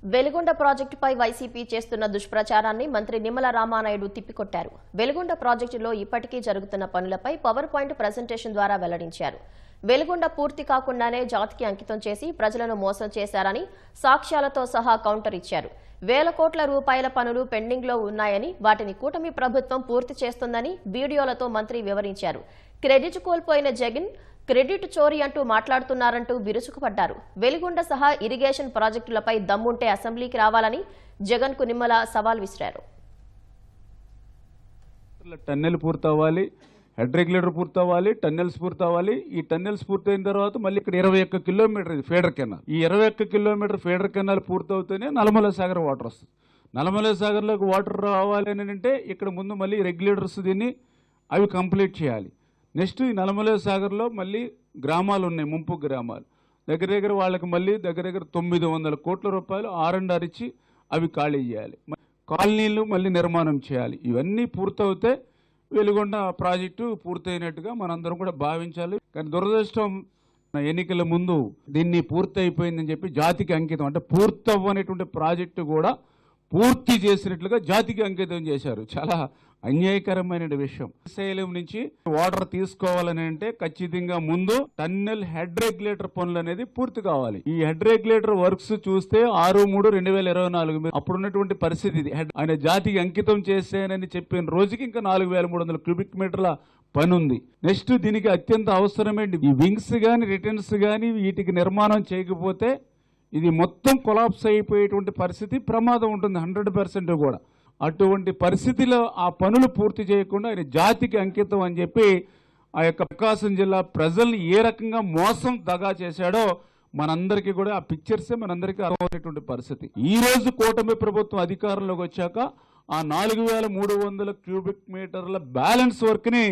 వెలుగొండ ప్రాజెక్టుపై వైసీపీ చేస్తున్న దుష్ప్రచారాన్ని మంత్రి నిమ్మల రామానాయుడు తిప్పికొట్టారు. వెలుగొండ ప్రాజెక్టులో ఇప్పటికీ జరుగుతున్న పనులపై పవర్ పాయింట్ ప్రెజెంటేషన్ ద్వారా వెల్లడించారు. వెలుగొండ పూర్తి కాకుండానే జాతికి అంకితం చేసి ప్రజలను మోసం చేశారని సాక్ష్యాలతో సహా కౌంటర్ ఇచ్చారు. వేల కోట్ల రూపాయల పనులు పెండింగ్లో ఉన్నాయని, వాటిని కూటమి ప్రభుత్వం పూర్తి చేస్తుందని వీడియోలతో మంత్రి వివరించారు. క్రెడిట్ కోల్పోయిన జగన్ క్రెడిట్ చోరీ అంటూ మాట్లాడుతున్నారంటూ విరుచుకుపడ్డారు. వెలుగొండ సహా ఇరిగేషన్ ప్రాజెక్టులపై దమ్ముంటే అసెంబ్లీకి రావాలని జగన్ కు నిమ్మల సవాల్ విసిరారు. టన్నెల్ పూర్తవ్వాలి, హెడ్ రెగ్యులేటర్ పూర్తవ్వాలి, టన్నెల్స్ పూర్తవ్వాలి. ఈ టన్నెల్స్ పూర్తయిన తర్వాత మళ్ళీ ఇక్కడ 21 కిలోమీటర్ ఇది ఫీడర్ కెనాల్. ఈ 21 కిలోమీటర్ ఫీడర్ కెనాల్ పూర్తవుతూనే నల్లమల సాగర్ వాటర్ వస్తుంది. నల్లమల సాగర్లోకి వాటర్ రావాలి అని అంటే ఇక్కడ ముందు మళ్ళీ రెగ్యులేటర్స్ దీన్ని అవి కంప్లీట్ చేయాలి. నెక్స్ట్ ఈ నల్లమల సాగర్లో మళ్ళీ గ్రామాలు ఉన్నాయి, ముంపు గ్రామాలు. దగ్గర వాళ్ళకి మళ్ళీ దగ్గర 900 కోట్ల రూపాయలు R&R ఇచ్చి అవి ఖాళీ చేయాలి. కాలనీలు మళ్ళీ నిర్మాణం చేయాలి. ఇవన్నీ పూర్తవుతే వెలుగొండ ప్రాజెక్టు పూర్తయినట్టుగా మనందరం కూడా భావించాలి. కానీ దురదృష్టం ఎన్నికల ముందు దీన్ని పూర్తి అయిపోయిందని చెప్పి జాతికి అంకితం అంటే పూర్తవ్వనేటువంటి ప్రాజెక్టు కూడా పూర్తి చేసినట్లుగా జాతికి అంకితం చేశారు. చాలా అన్యాయకరమైన విషయం. శ్రీశైలం నుంచి వాటర్ తీసుకోవాలని అంటే ఖచ్చితంగా ముందు టన్నెల్ హెడ్ రెగ్యులేటర్ పనులు అనేది పూర్తి కావాలి. ఈ హెడ్ రెగ్యులేటర్ వర్క్స్ చూస్తే 6/3/2024 అప్పుడున్నటువంటి పరిస్థితి ఇది. ఆయన జాతికి అంకితం చేసేనని చెప్పిన రోజుకి ఇంకా 4300 క్యూబిక్ మీటర్ల పని ఉంది. నెక్స్ట్ దీనికి అత్యంత అవసరమైన ఈ వింగ్స్ గాని రిటర్న్స్ గాని వీటికి నిర్మాణం చేయకపోతే ఇది మొత్తం కొలాప్స్ అయిపోయేటువంటి పరిస్థితి ప్రమాదం ఉంటుంది 100% కూడా. అటువంటి పరిస్థితిలో ఆ పనులు పూర్తి చేయకుండా ఆయన జాతికి అంకితం అని చెప్పి ఆ యొక్క ప్రకాశం జిల్లా ప్రజల్ని ఏ రకంగా మోసం దగా చేశాడో మనందరికీ కూడా ఆ పిక్చర్సే మనందరికీ అర్థమయ్యేటువంటి పరిస్థితి. ఈ రోజు కూటమి ప్రభుత్వం అధికారంలోకి వచ్చాక ఆ 4300 క్యూబిక్ మీటర్ల బ్యాలెన్స్ వర్క్ ని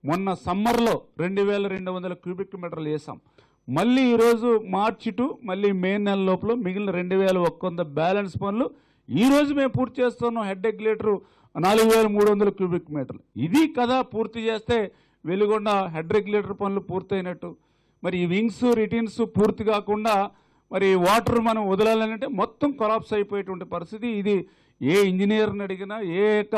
మొన్న సమ్మర్లో 2200 క్యూబిక్ మీటర్లు వేసాం. మళ్ళీ ఈరోజు మార్చి టు మళ్ళీ మే నెల లోపల మిగిలిన 2100 బ్యాలెన్స్ పనులు ఈ రోజు మేము పూర్తి చేస్తున్నాం. హెడ్ రెగ్యులేటర్ 4300 క్యూబిక్ మీటర్లు ఇది కదా పూర్తి చేస్తే వెలుగొండ హెడ్ రెగ్యులేటర్ పనులు పూర్తయినట్టు. మరి ఈ వింగ్స్ రిటర్న్స్ పూర్తి కాకుండా మరి వాటర్ మనం వదలాలంటే మొత్తం కొలాప్స్ అయిపోయేటువంటి పరిస్థితి. ఇది ఏ ఇంజనీర్ని అడిగినా ఏ యొక్క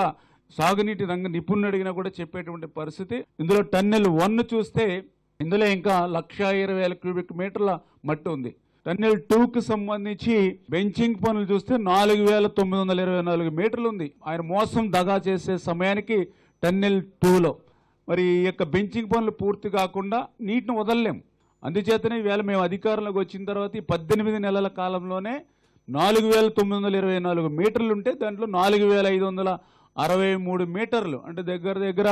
సాగునీటి రంగ నిపుణుని అడిగినా కూడా చెప్పేటువంటి పరిస్థితి. ఇందులో టన్నెల్ 1 చూస్తే ఇందులో ఇంకా 1,20,000 క్యూబిక్ మీటర్ల మట్టి ఉంది. టన్నెల్ 2కి సంబంధించి బెంచింగ్ పనులు చూస్తే 4,924 మీటర్లు ఉంది. ఆయన మోసం దగా చేసే సమయానికి టన్నెల్ 2లో మరి ఈ యొక్క బెంచింగ్ పనులు పూర్తి కాకుండా నీటిని వదలలేం. అందుచేతనే ఈవేళ మేము అధికారంలోకి వచ్చిన తర్వాత ఈ 18 నెలల కాలంలోనే 4,924 మీటర్లు ఉంటే దాంట్లో 4,563 మీటర్లు అంటే దగ్గర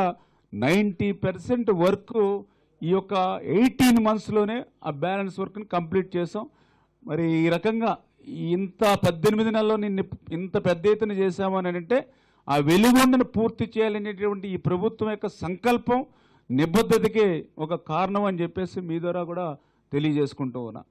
90% వర్క్ ఈ యొక్క 18 monthsలోనే ఆ బ్యాలెన్స్ వర్క్ని కంప్లీట్ చేసాం. మరి ఈ రకంగా ఇంత 18 నెలల్లో ఇంత పెద్ద ఎత్తున చేశామని అంటే ఆ వెలుగొండను పూర్తి చేయాలనేటువంటి ఈ ప్రభుత్వం యొక్క సంకల్పం నిబద్ధతకే ఒక కారణం అని చెప్పేసి మీ ద్వారా కూడా తెలియజేసుకుంటూ ఉన్నా.